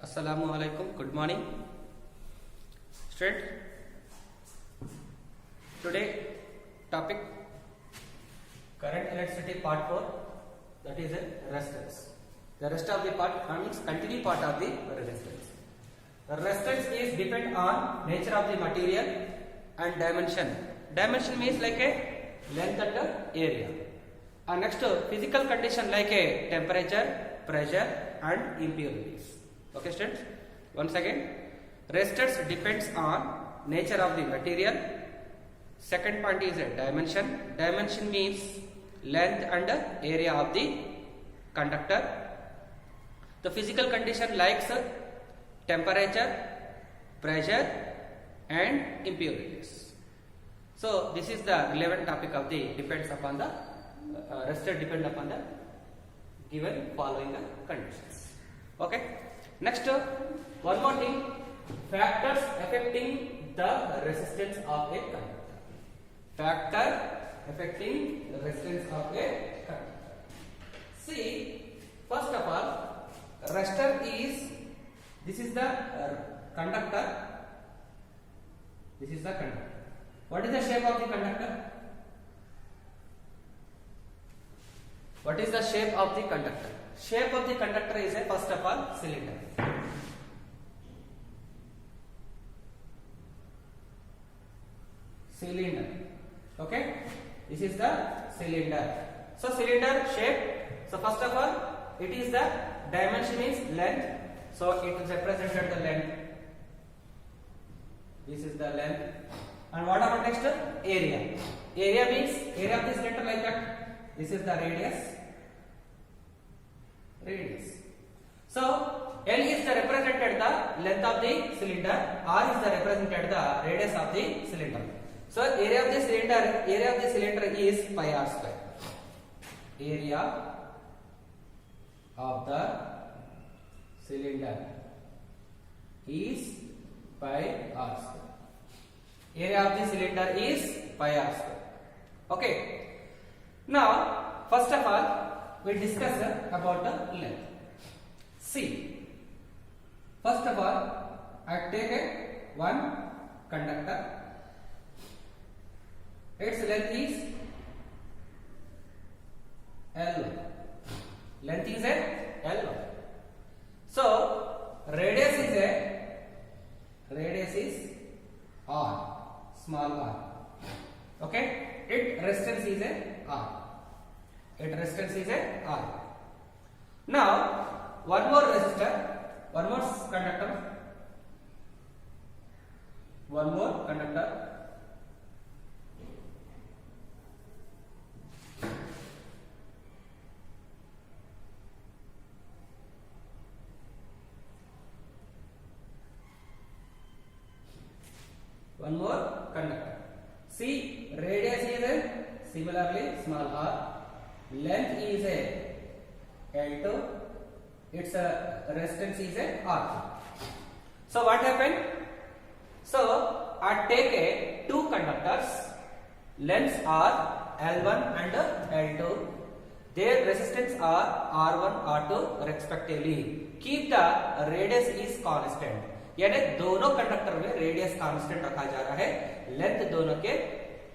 Assalamu alaikum. Good morning, student. Today topic current electricity part 4, that is a resistance. The rest of the part means continue part of the resistance. The resistance is depend on nature of the material and dimension. Dimension means like a length and area. And next physical condition like a temperature, pressure and impurities. Okay students, once again, resistance depends on nature of the material. Second point is a dimension. Dimension means length and area of the conductor. The physical condition likes temperature, pressure and impurities. So this is the relevant topic of the depends upon the resistance depend upon the given following conditions. Okay. Next, one more thing, factors affecting the resistance of a conductor. Factor affecting the resistance of a conductor. See, first of all, resistor is, this is the conductor. This is the conductor. What is the shape of the conductor? What is the shape of the conductor? Shape of the conductor is a first of all cylinder. Cylinder. Okay. This is the cylinder. So cylinder shape. So first of all, it is the dimension means length. So it is represented the length. This is the length. And what about next? Area. Area means area of the cylinder like that. This is the radius. So L is the represented the length of the cylinder, R is the represented the radius of the cylinder. So area of the cylinder is pi r square. Area of the cylinder is pi r square. Area of the cylinder is pi r square. Okay. Now first of all, we discuss about the length. See, first of all, I take one conductor. Its length is L1. Length is L1. So radius is R, small r. Okay, its resistance is R. Its resistance is R. Now, one more resistor, one more conductor, one more conductor. One more conductor. See, radius is similarly small r. Length is L2, its resistance is R2. So what happened? So I take two conductors, lengths are L1 and L2, their resistance are R1, R2 respectively. Keep the radius is constant. यानी दोनों conductor में radius constant रखा जा रहा है, length दोनों के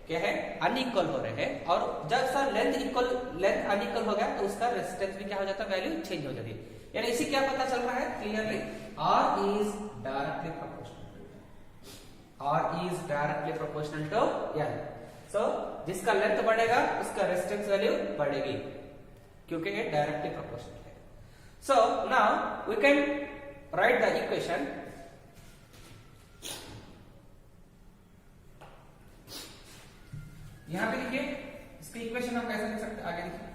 क्या है अनइक्वल हो रहे हैं, और जब सर लेंथ अनइक्वल हो गया तो उसका रेजिस्टेंस भी क्या हो जाता है, वैल्यू चेंज हो जाती है. यानी इसी क्या पता चल रहा है clearly, R is directly proportional to L. So जिसका लेंथ बढ़ेगा उसका रेजिस्टेंस वैल्यू बढ़ेगी क्योंकि ये डायरेक्टली प्रोपोर्शनल है. So now we can write the equation. यहां पे लिखिए, इसकी इक्वेशन हम कैसे लिख सकते हैं, आगे लिखिए.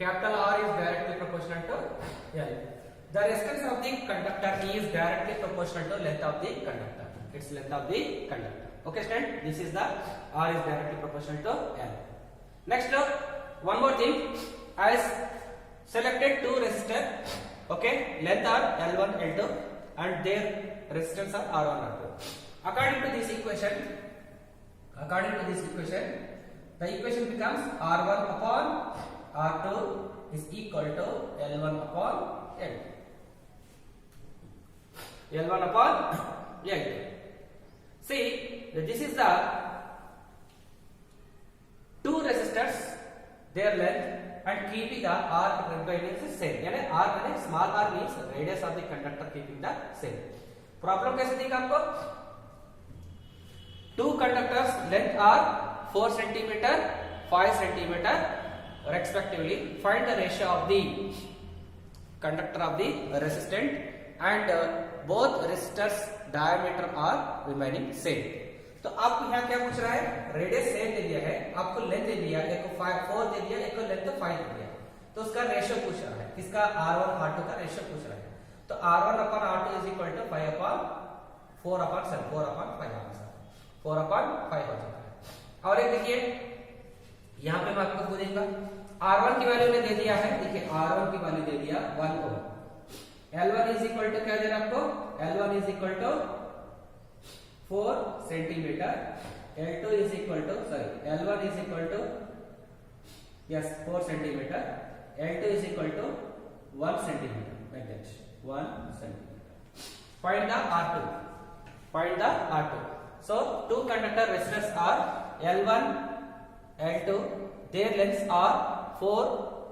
Capital R is directly proportional to L. The resistance of the conductor is directly proportional to length of the conductor. Its length of the conductor. Okay, student. This is the R is directly proportional to L. Next, one more thing. I selected two resistors. Okay, length are L1, L2 and their resistance are R1, R2. According to this equation, the equation becomes R1 upon R2 is equal to L1 upon L2. L1 upon L2. See, this is the two resistors, their length and keeping the R impedance same. यानी R यानी small r means radius of the conductor keeping the same. Problem कैसे दिखा आपको? Two conductors length are 4 centimeter, 5 centimeter respectively. Find the ratio of the conductor of the resistant and both resistors diameter are remaining same. तो आपको यहाँ क्या पूछ रहा है? रेडियस सेम दे दिया है, आपको लेंथ दे दिया, एक को 4 दे दिया, एक को लेंथ 5 दे दिया, तो उसका रेशियो पूछ रहा है, किसका? R1 R2 का रेशियो पूछ रहा है. तो R1 upon R2 is equal to 4 upon 5 हो जाता है. और एक देखिए यहाँ पे मैं आपको बोलूंगा R1 की वैल्यू ने दे दिया है, देखिए R1 की वैल्यू दे दिया 1 ओम. L1 इज इक्वल टू क्या दे रहा है आपको? L1 is equal to 4 centimetre, L2 is equal to L1 is equal to 4 centimetre, L2 is equal to 1 centimetre, like that 1 centimetre. Find the R2. So two conductor resistors are L1, L2. Their lengths are 4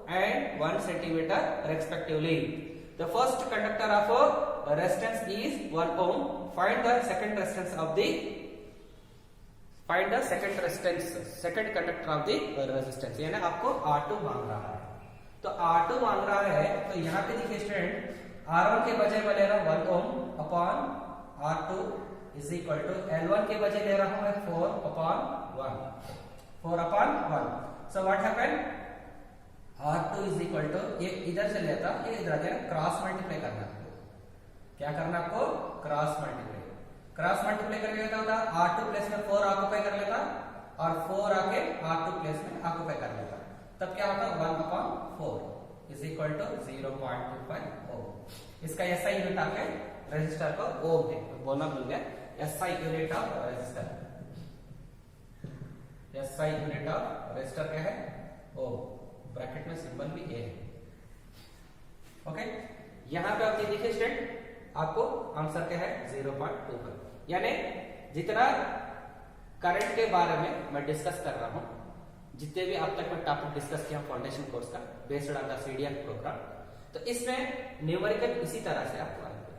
and 1 centimeter respectively. The first conductor of a resistance is 1 ohm. Find the second conductor of the resistance. यानी आपको R2 मांग रहा है. तो R2 मांग रहा है, तो यहाँ पे देखिए स्टूडेंट R1 के बजाय मैं ले रहा हूँ 1 ohm upon R2 is equal to L1 के बजाय ले रहा हूँ मैं 4 upon 1. So what happened? R2 is equal to, ये इधर से लेता, ये इधर आ गया, क्रॉस मल्टीप्लाई करना है. क्या करना आपको? क्रॉस मल्टीप्लाई करके क्या होता? R2 प्लेस में 4 ऑक्यूपाई कर लेता और 4 आके R2 प्लेस में ऑक्यूपाई कर लेता, तब क्या होता? 1/4 is equal to 0.25 ओम. इसका SI यूनिट आके रेजिस्टर का ओम है, बोलना भूल गया. SI unit of resistor, SI unit of resistor क्या है? ओम. ब्रैकेट में सिंबल भी ए है. ओके, यहां पे आप ये देखिए स्टूडेंट, आपको आंसर क्या है? 0.25. यानी जितना करंट के बारे में मैं डिस्कस कर रहा हूं, जितने भी अब तक मैं टॉपिक डिस्कस किया फाउंडेशन कोर्स का based on the CDF programme, तो इसमें न्यूमेरिकल इसी तरह से आपको आएंगे.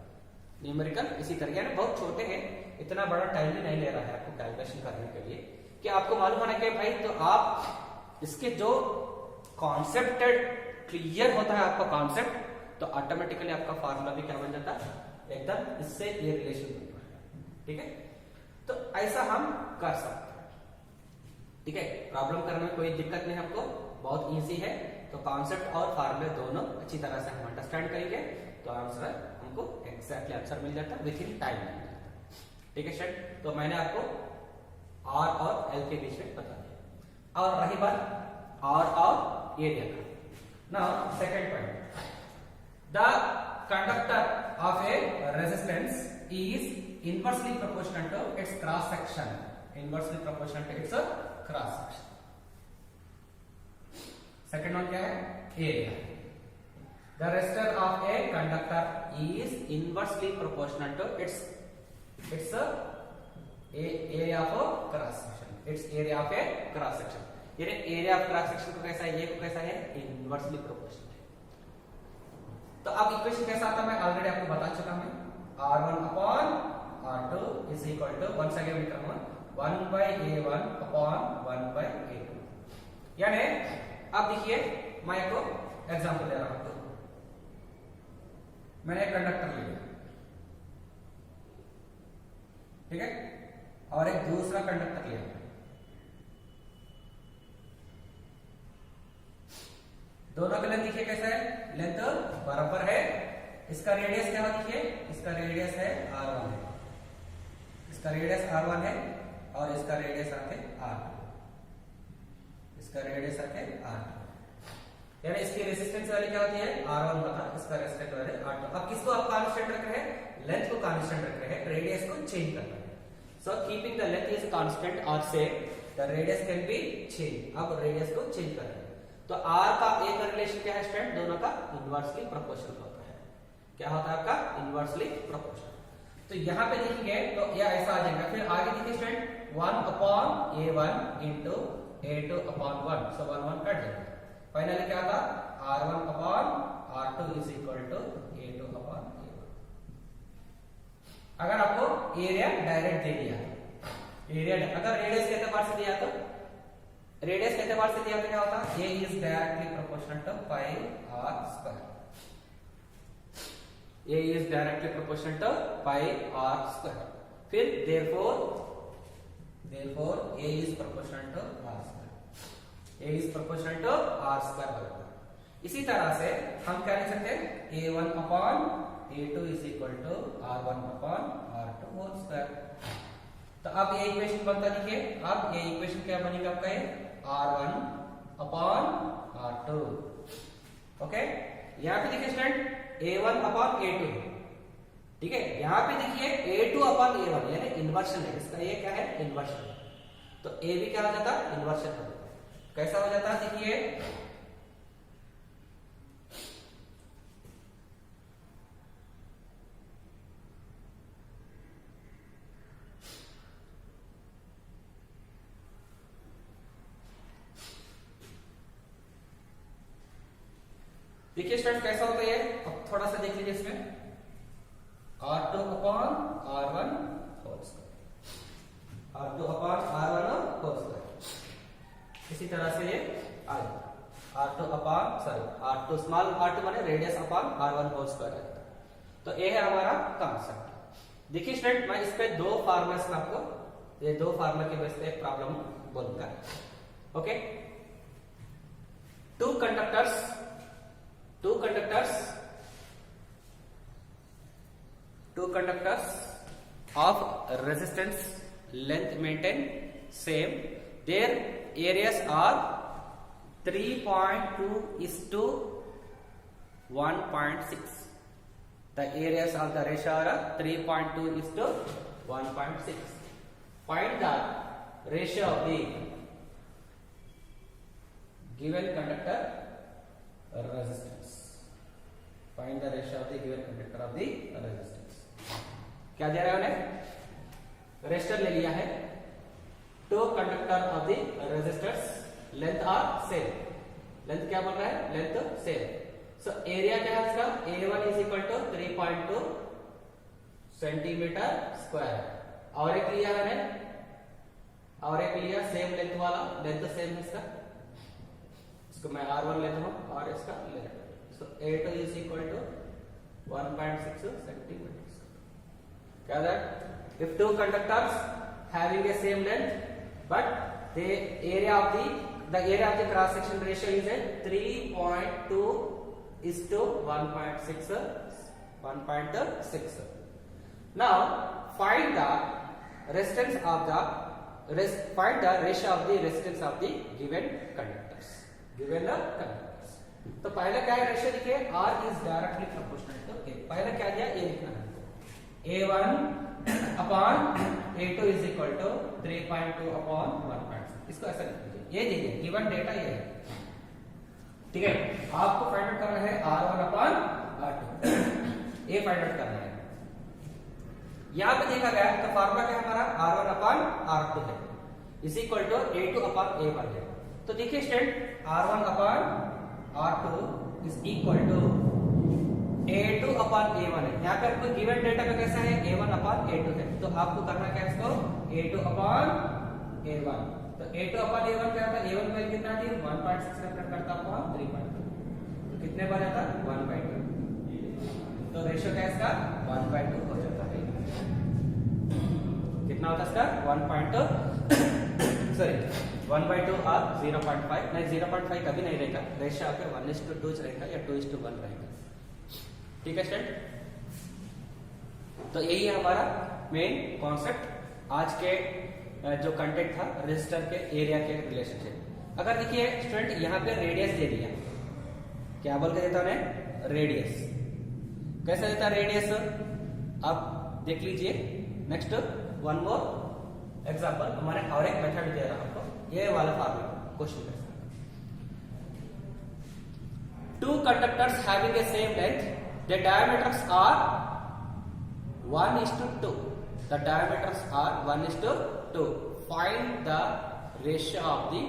न्यूमेरिकल इसी तरह, यानी बहुत छोटे हैं, इतना बड़ा टाइम भी नहीं ले रहा है आपको कैलकुलेशन करने के लिए, कि आपको मालूम होना कि भाई तो आप इसके जो कॉन्सेप्ट क्लियर होता है आपका कॉन्सेप्ट, तो ऑटोमेटिकली आपका फार्मूला भी क्या बन जाता है? एकदम इससे ये रिलेशन बन जाता है. ठीक है, तो ऐसा हम कर सकते हैं. ठीक है, प्रॉब्लम करने में कोई दिक्कत नहीं हमको, बहुत इजी है. तो कॉन्सेप्ट और फार्मूले दोनों अच्छी तरह से हम अंडरस्टैंड करेंगे, तो आंसर हमको एग्जैक्टली आंसर मिल जाता है, विद इन टाइम मिल जाता है. ठीक है स्टूडेंट, तो मैंने आपको R और L के बीच में बता दिया. और रही बात R और एरिया का. Now second point, the conductor of a resistance is inversely proportional to its cross section. Second one क्या है? Area. The resistor of a conductor is inversely proportional to its area of cross section. ये area of cross section को कैसा है? ये को कैसा है? इनवर्सली प्रोपोर्शनल है. तो अब इक्वेशन कैसा आता है मैं ऑलरेडी आपको बता चुका हूं. R1 upon R2 is equal to, once again we come on 1/A1 upon 1/A2. यानी अब देखिए मैं एक एग्जांपल दे रहा हूं. मैंने एक कंडक्टर ले लिया, ठीक है, और एक दूसरा कंडक्टर लिया. दोनों का लेंथ देखिए कैसा है? लेंथ बराबर है. इसका रेडियस क्या है? देखिए इसका रेडियस है R1 है, इसका रेडियस R1 है और इसका रेडियस आके R2, यानी इसकी रेजिस्टेंस वैल्यू क्या होती है? R1 बटा इसका रेजिस्टेंस वैल्यू R2. अब किसको आप कांस्टेंट रख रहे हैं? लेंथ को कांस्टेंट रख रहे हैं, रेडियस को चेंज करना है. So keeping the length is constant और same, the radius can be change. अब रेडियस को चेंज कर रहे हैं तो आर का ए का रिलेशन क्या है स्टूडेंट, दोनों का इनवर्सली प्रोपोर्शनल होता है। क्या होता है आपका, इनवर्सली प्रोपोर्शनल। तो यहाँ पे देखेंगे तो ये ऐसा आ जाएगा। फिर आगे देखिए student 1/a1 into a2 upon 1, so 1 1 cut जाएगा। फाइनली क्या था, r1/r2 is equal to a2 upon a1। अगर आपको एरिया डायरेक्ट दे दिया, एरिया अगर रेडियस के एतबार से दिया तो रेडियस के एतबार से दिया तो क्या होता है, a is directly proportional to pi r square। a is directly proportional to pi r square। फिर therefore a is proportional to r square। a is proportional to r square बराबर। इसी तरह से हम क्या लिख सकते हैं, a1/a2 is equal to r1/r2 whole square। तो अब ये इक्वेशन बनता देखिए। अब ये इक्वेशन क्या बनेगा आपका, ये r1/r2। ओके, यहाँ पे देखिए स्टूडेंट a1/a2 है, ठीक है। यहाँ पे देखिए a2/a1 यानी इन्वर्शन है इसका, ये क्या है, इन्वर्शन। तो a भी क्या हो जाता है, इन्वर्शन हो जाता है। कैसा हो जाता है देखिए, देखिए स्टूडेंट कैसा होता है। अब थोड़ा सा देख लीजिए इसमें, r2/r1 whole square, r2/r1 whole square. इसी तरह से ये आ जाएगा r2 स्मॉल r2 माने radius upon r1 whole square है। तो ये है हमारा कांसेप्ट। देखिए स्टूडेंट मैं इस पे दो फार्मूलास में आपको, ये दो फार्मूला के बेस पे एक प्रॉब्लम बोलूंगा। Okay, two conductors of resistance length maintain same, their areas are 3.2:1.6। the areas of the ratio are 3.2:1.6। find the ratio of the given conductor resistance। find the ratio of the given conductor of the resistance। क्या दे रहा है उन्हें, resistor ले लिया है, two conductor of the resistors length are same. Length क्या बोल रहा है, लेंथ सेम। सो एरिया क्या है इसका, a1 is equal to 3.2 centimetre square. और एक लिया है, और एक लिया सेम लेंथ वाला, लेंथ सेम है इसका, इसको मैं r1 लेता हूं और इसका ले लेता हूं। सो a2 is equal to 1.6 centimetre. क्या that, if two conductors having a same length but the area of the cross section ratio is a 3.2:1.6। now find the resistance of the ratio of the resistance of the given conductors। तो पहले क्या है ratio देखिए, r is directly proportional to a। पहले क्या दिया, a लिखना है, a1/a2 is equal to 3.2/1.6। इसको ऐसा लिख लीजिए, ये देखिए गिवन डेटा ये है, ठीक है। आपको फाइंड आउट करना है r1/r2, ये फाइंड आउट करना है। यहां पे देखा गया तो फार्मूला क्या है हमारा, r1/r2 है इज इक्वल टू a2/a1 है। तो देखिए student r1/r2 is equal to a2/a1 है। यहाँ पे आपको गिवन डेटा पे कैसा है, a1/a2 है। तो आपको करना क्या है, इसको a2/a1। तो a2/a1 क्या होता है, a1 वैल्यू कितना थी, 1.6 रेफरेंस करता अपॉन 3.2। तो कितने बार आता है, 1/2। तो रेशियो क्या है इसका, 1/2 हो जाता है। कितना होता है इसका, 1.2 और 0.5 नहीं, 0.5 कभी नहीं रहेगा, रेशियो आकर 1:2 रहेगा या 2:1 रहेगा, ठीक है स्टूडेंट। तो यही है हमारा मेन कॉन्सेप्ट आज के जो कंटेंट था रेजिस्टर के एरिया के रिलेशनशिप। अगर देखिए स्टूडेंट यहाँ पे रेडियस दे दिया, क्या बोल के देता उन्हें, रेडियस। कैसे देता रेडियस, आप देख लीजिए। नेक्स्ट वन मोर एग्जांपल, हमारे और एक मेथड दे रहा आपको। ये वाला फार्मूला क्वेश्चन का। Two conductors having the same length, their diameters are 1:2. The diameters are 1:2. Find the ratio of the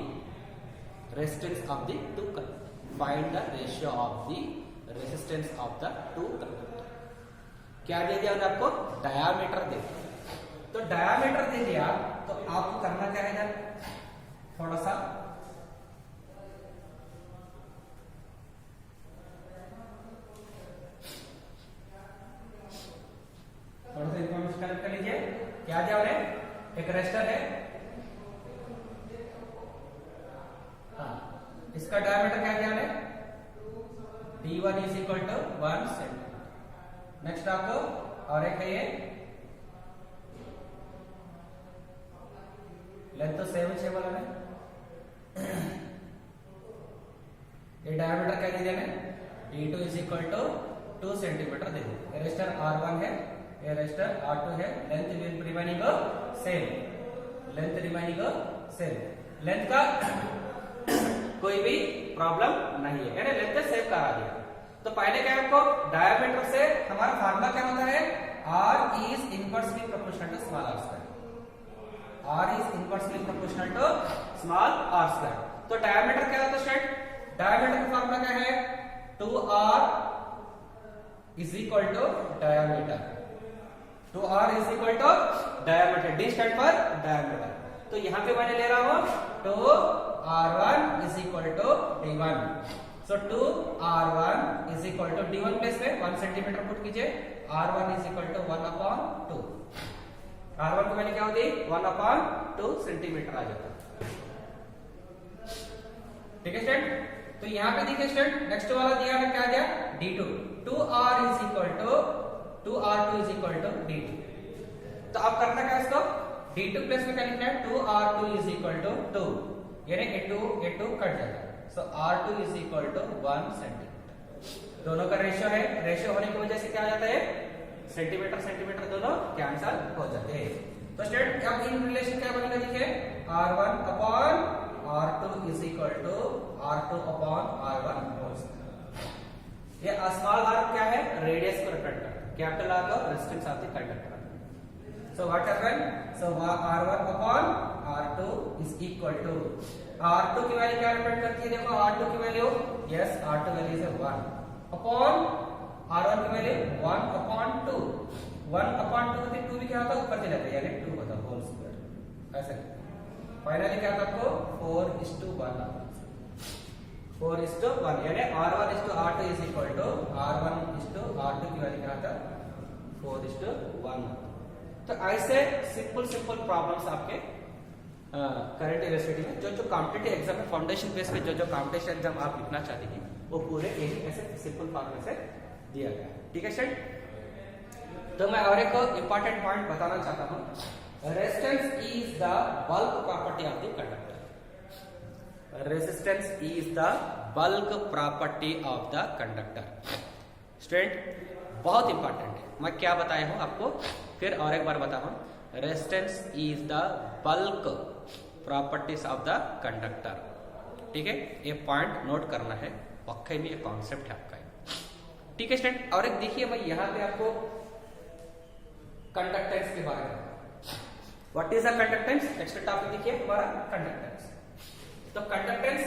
resistance of the two conductors. Find the ratio of the resistance of the two conductors. क्या दे दिया आपको? Diameter दे दिया। तो diameter दे दिया तो आपको करना क्या है इधर? थोड़ा सा इंफॉर्मेशन कलेक्ट कर लीजिए। क्या दिया उन्हें? एक रेजिस्टर है, हाँ, इसका डायमीटर क्या दिया उन्हें? D1 is equal to 1 centimetre. Next आपको और एक है ये लेंथ तो सेम है वाला है, ये डायमीटर क्या दे दिया? D2 is equal to 2 centimetre दे दिया। रेजिस्टर R1 है, ये रेजिस्टर R2 है। Length will remaining same, length remaining same. Length का कोई भी प्रॉब्लम नहीं है, यानी लेंथ सेव करा दिया। तो पहले क्या है आपको? डायमीटर से हमारा फार्मूला क्या होता है? R is inversely proportional to small r square. R is inversely proportional to small r square. तो डायमीटर क्या होता है स्टूडेंट? डायमीटर का फार्मूला क्या है? 2r is equal to diameter. 2r is equal to diameter, D stand for diameter. तो यहां पे मैंने ले रहा हूं 2r1 is equal to d1। So 2r1 is equal to d1 place में 1 सेंटीमीटर पुट कीजिए। r1 is equal to 1/2। r1 की वैल्यू क्या होती है? 1/2 सेंटीमीटर आ जाता है। ठीक है स्टूडेंट? तो यहां पे देखिए स्टूडेंट, नेक्स्ट वाला दिया है, क्या दिया? d2। 2r is equal to 2r2 is equal to d2। तो अब करना क्या है इसको? d2 प्लस में क्या लिखना है? 2r2 इज इक्वल टू 2, यानी a2 कट जाएगा। So r2 is equal to 1 centimetre. दोनों का रेशियो है, रेशियो होने की वजह से क्या आ जाता है? सेंटीमीटर सेंटीमीटर दोनों कैंसल हो जाते हैं। तो स्टूडेंट अब इन रिलेशन क्या बनेगा? देखिए r1 upon r2 is equal to r2 upon r1 whole square. ये स्मॉल r क्या है? रेडियस को रिप्रेजेंट करता है, कैपिटल R को resistance of the conductor. So what happened? So R1 upon R2 is equal to R2 की value क्या represent करती है? देखो R2 की value, yes R2 value is 1 upon R1 की वैल्यू 1 अपॉन 2। 1 अपॉन 2 होती, 2 भी क्या होता है? ऊपर चले जाता है, यानी 2 होता है होल स्क्वायर। ऐसे फाइनली क्या था आपको? 4:1 4:1, यानी R1:R2 is equal to R1:R2 की वैल्यू क्या था? 4:1। तो ऐसे सिंपल प्रॉब्लम्स आपके करंट इलेक्ट्रिसिटी में जो कॉम्पिटिटिव एग्जाम में फाउंडेशन बेस पे जो कॉम्पिटिशन एग्जाम आप लिखना चाहते हैं वो पूरे यही ऐसे सिंपल फॉर्मूले से दिया गया है। ठीक है स्टूडेंट? तो मैं और एक इंपॉर्टेंट पॉइंट बताना चाहता हूं। Resistance is the bulk property of the conductor. Resistance is the bulk property of the conductor. Student बहुत इंपॉर्टेंट है, मैं क्या बताया हूं आपको फिर और एक बार बताता हूं। Resistance is the bulk properties of the conductor. ठीक है, ये पॉइंट नोट करना है, वाकई में ये कॉन्सेप्ट है आपका। ठीक है स्टूडेंट? और एक देखिए मैं यहां पे आपको कंडक्टेंस के बारे में, what is the conductance? Next topic देखिए हमारा कंडक्टेंस। तो कंडक्टेंस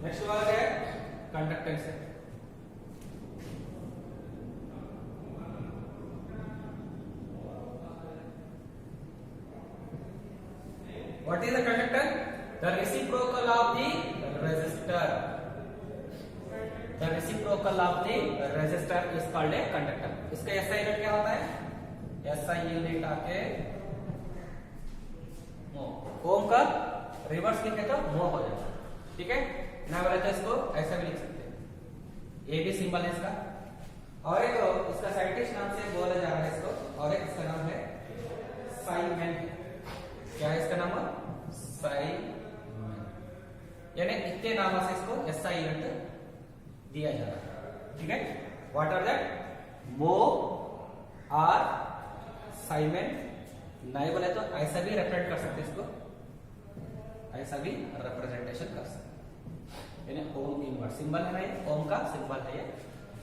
नेक्स्ट वाला क्या है? कंडक्टेंस है। What is the conductor? The reciprocal of the resistor. The reciprocal of the resistor is called a conductor. इसका SI यूनिट क्या होता है? SI यूनिट आके मो। ओम का रिवर्स लिखे तो मो हो जाता है। ठीक है ना? बोले तो इसको ऐसा भी लिख सकते हैं, ए बी सिंबल है इसका। और एक इसका साइंटिस्ट नाम से बोला जा रहा है इसको, और एक इसका नाम है इनके नाम से इसको SI यूनिट दिया जा रहा है, ठीक है। What are that? Mho, or, siemens, नहीं बोले तो ऐसा भी रिप्रेजेंट कर सकते इसको, ऐसा भी रिप्रेजेंटेशन कर सकते, यानी ओम इनवर्स सिंबल है ना, ये ओम का सिंबल है ये।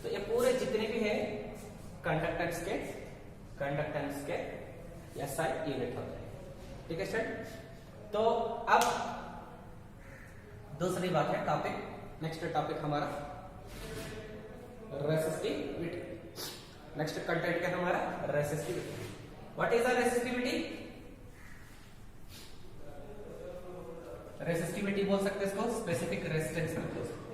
तो ये पूरे जितने भी है कंडक्टेंस के SI यूनिट होते हैं, ठीक है स्टूडेंट। तो अब दूसरी बात है टॉपिक, नेक्स्ट टॉपिक हमारा रेसिस्टिविटी। नेक्स्ट कंटेंट क्या है हमारा? Resistivity. What is the resistivity? Resistivity बोल सकते हैं इसको, स्पेसिफिक रेजिस्टेंस बोल सकते हैं।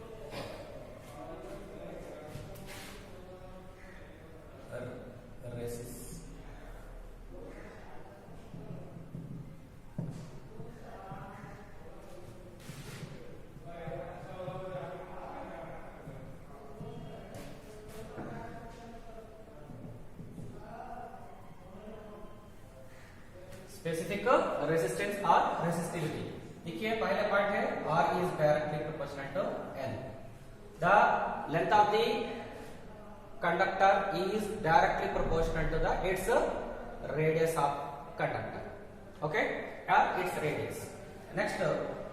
स्पेसिफिक रेजिस्टेंस और रेसिस्टिविटी। देखिए पहला पार्ट है R is directly proportional to L. The length of the conductor is directly proportional to the its radius of conductor. Okay, its radius. Next,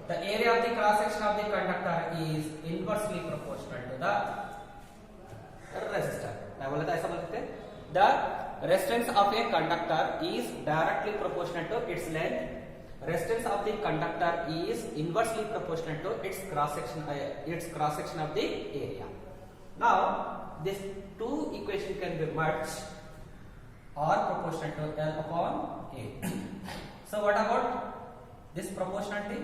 the area of the cross section of the conductor is inversely proportional to the resistor. मैं बोला था ऐसा बोल सकते हैं, the resistance of a conductor is directly proportional to its length. Resistance of the conductor is inversely proportional to its cross section of the area. Now these two equations can be merged or proportional to L upon A. So what about this proportionality?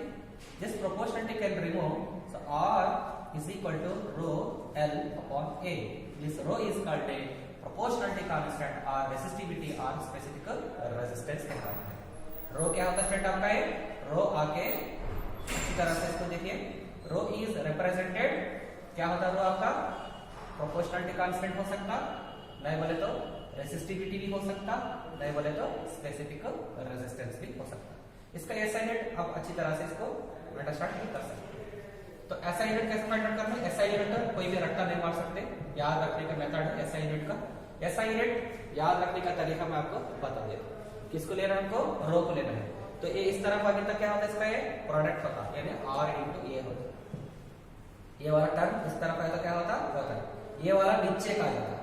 This proportionality can remove. So R is equal to rho L upon A. This rho is called a proportionality constant or resistivity or specific resistance कहलाता है। रो क्या होता है student आपका? है रो आके इसी तरह से इसको देखिए, रो इज रिप्रेजेंटेड, क्या होता है रो आपका? प्रोपोर्शनलिटी कांस्टेंट हो सकता, नहीं बोले तो रेसिस्टिविटी भी हो सकता, नहीं बोले तो स्पेसिफिक रेजिस्टेंस भी हो सकता। इसका एसआई यूनिट आप अच्छी तरह से इसको अंडरस्टैंड नहीं कर सकते। तो एसआई यूनिट कैसे फाइंड आउट करना है? एसआई यूनिट कोई भी रट्टा नहीं मार सकते, याद रखने का मेथड है एसआई यूनिट का। एसआई यूनिट याद रखने का तरीका मैं आपको बता देता हूँ। किसको लेना है? हमको रो को लेना है। तो ये इस तरफ आगे तक क्या होता है इसका? ये प्रोडक्ट होता है, यानी R इंटू ए होता है। ये वाला टर्म इस तरफ आया तो क्या होता? ये वाला नीचे का जाता,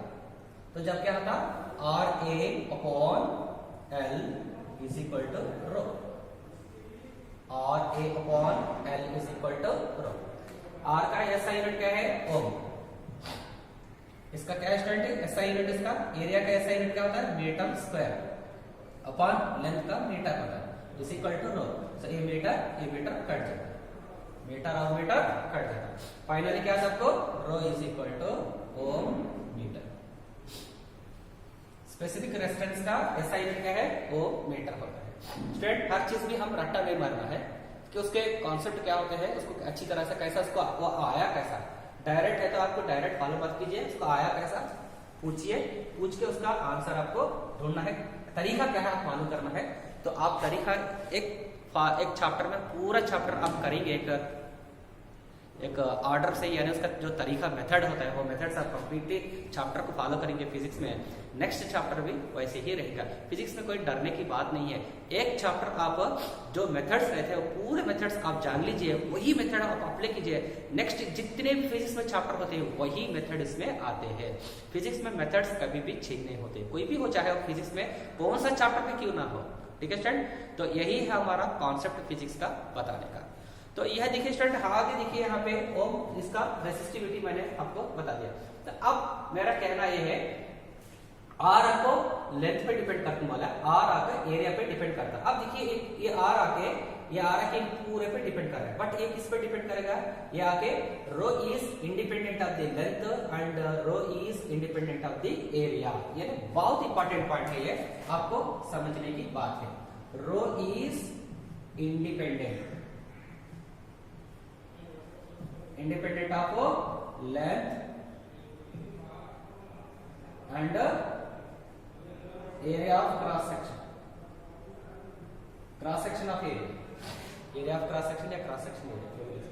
तो जब क्या होता? R A upon L is equal to rho. R A upon L is equal to rho. R का एसआई यूनिट क्या है? ओम। इसका क्या स्टूडेंट है? एसआई यूनिट इसका एरिया का एसआई यूनिट क्या होता है? मीटर स्क्वायर अपॉन लेंथ का मीटर होता है, is equal to rho. So ये मीटर कट जाता है, मीटर और मीटर कट जाता है। फाइनली क्या सबको? Rho is equal to ohm metre. Specific resistance का एसआई यूनिट क्या है? ओम मीटर होता है। स्टूडेंट हर चीज भी हम रट्टा नहीं मारना है कि उसके कॉन्सेप्ट क्या होते हैं, उसको अच्छी तरह से कैसा उसको वो आया कैसा। डायरेक्ट है तो आपको डायरेक्ट फॉलो मत कीजिए, उसको आया कैसा पूछिए, पूछ के उसका आंसर आपको ढूंढना है। तरीका क्या है आप मालूम करना है। तो आप तरीका एक चैप्टर में पूरा चैप्टर आप करेंगे एक ऑर्डर से, यानी उसका जो तरीका मेथड होता है वो मेथड्स आप कंप्लीटली चैप्टर को फॉलो करेंगे फिजिक्स में। नेक्स्ट चैप्टर भी वैसे ही रहेगा। फिजिक्स में कोई डरने की बात नहीं है। एक चैप्टर आप जो मेथड्स रहते हैं वो पूरे मेथड्स आप जान लीजिए, वही मेथड आप अप्लाई कीजिए। नेक्स्ट जितने भी फिजिक्स में चैप्टर होते हैं वही मेथड इसमें आते हैं। फिजिक्स में मेथड्स कभी भी चेंज नहीं होते, कोई भी हो, चाहे वो फिजिक्स में कौन सा चैप्टर में क्यों ना हो, ठीक है स्टूडेंट। तो यही है हमारा कॉन्सेप्ट फिजिक्स का बताने का। तो यह देखिए स्टूडेंट, आगे देखिए यहाँ पे ओम, इसका रेसिस्टिविटी मैंने आपको बता दिया। तो अब मेरा कहना यह है, आर आपको लेंथ पे डिपेंड करने वाला है, आर आकर एरिया पे डिपेंड करता है। अब देखिए ये आर आके पूरे पे डिपेंड कर रहा है, बट ये किस पे डिपेंड करेगा? ये आके rho is independent of the length and rho is independent of the area. ये बहुत इंपॉर्टेंट पॉइंट है, ये आपको समझने की बात है। रो is independent of length and area of cross section of area of cross section या cross section area,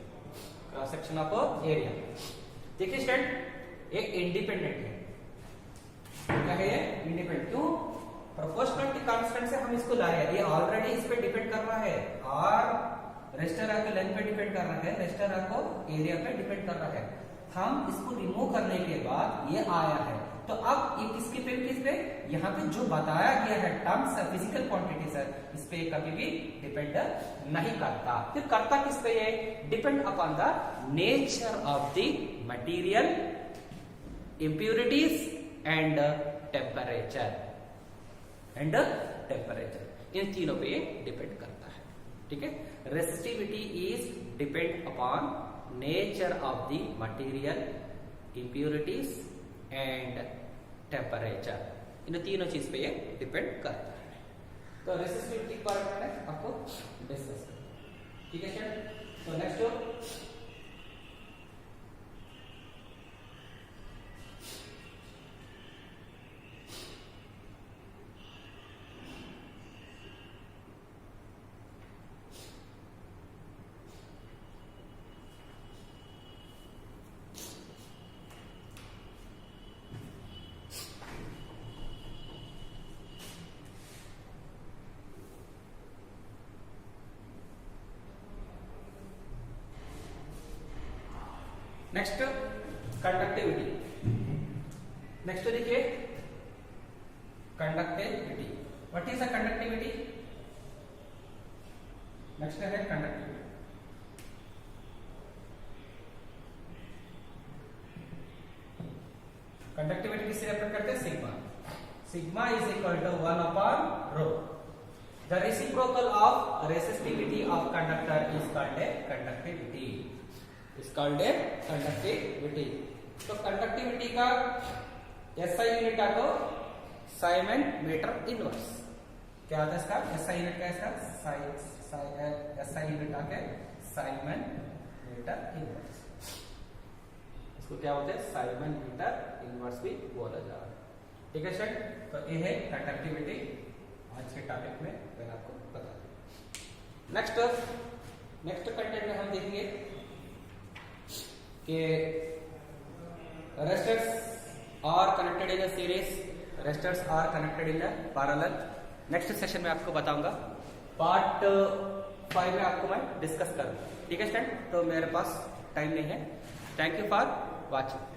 cross section of area. देखिए स्टूडेंट ये इंडिपेंडेंट है, क्या है ये इंडिपेंडेंट। क्यों? प्रोपोर्शनलिटी कांस्टेंट से हम इसको लाए हैं, ये ऑलरेडी इस पे डिपेंड कर रहा है, और रेस्टर आर को लेंथ पे डिपेंड कर रहा है, रेस्टर आर को एरिया पे डिपेंड कर रहा है। हम इसको रिमूव करने के बाद ये आया है, तो अब ये किसके पे किस पे, यहाँ पे जो बताया गया है टर्म्स फिजिकल क्वांटिटी सर, इस पे कभी भी डिपेंड नहीं करता। फिर करता किस पे है? Depend upon the nature of the material, impurities and temperature, इन तीनों पे ये डिपेंड करता है। ठीक है, resistivity is depend upon nature of the material, impurities and temperature, इन तीनों चीज पे ये डिपेंड करता है। तो रेसिस्टिविटी के बारे में आपको डिस्कस करना, ठीक है सर। तो नेक्स्ट नेक्स्ट कंडक्टिविटी। नेक्स्ट देखिए conductivity, what is a conductivity? Next है कंडक्टिविटी। कंडक्टिविटी किससे रिप्रेजेंट करते हैं? Sigma. Sigma is equal to 1 upon rho. The reciprocal of resistivity of conductor is called a conductivity, is called a conductivity. तो conductivity का SI unit आको siemens metre inverse. क्या आता है इसका एसआई यूनिट? का इसका एसआई यूनिट आके साइमन मीटर इनवर्स। इसको क्या बोलते हैं? साइमन मीटर इनवर्स भी बोला जा रहा है। ठीक है सर, तो ये है कंडक्टिविटी आज के टॉपिक में मैंने आपको बता दिया। नेक्स्ट कंटेंट में हम देखेंगे कि resistors are connected in a series, resistors are connected in a parallel. Next session में आपको बताऊंगा, पार्ट 5 में आपको मैं डिस्कस करूंगा। ठीक है स्टूडेंट, तो मेरे पास टाइम नहीं है। Thank you for watching.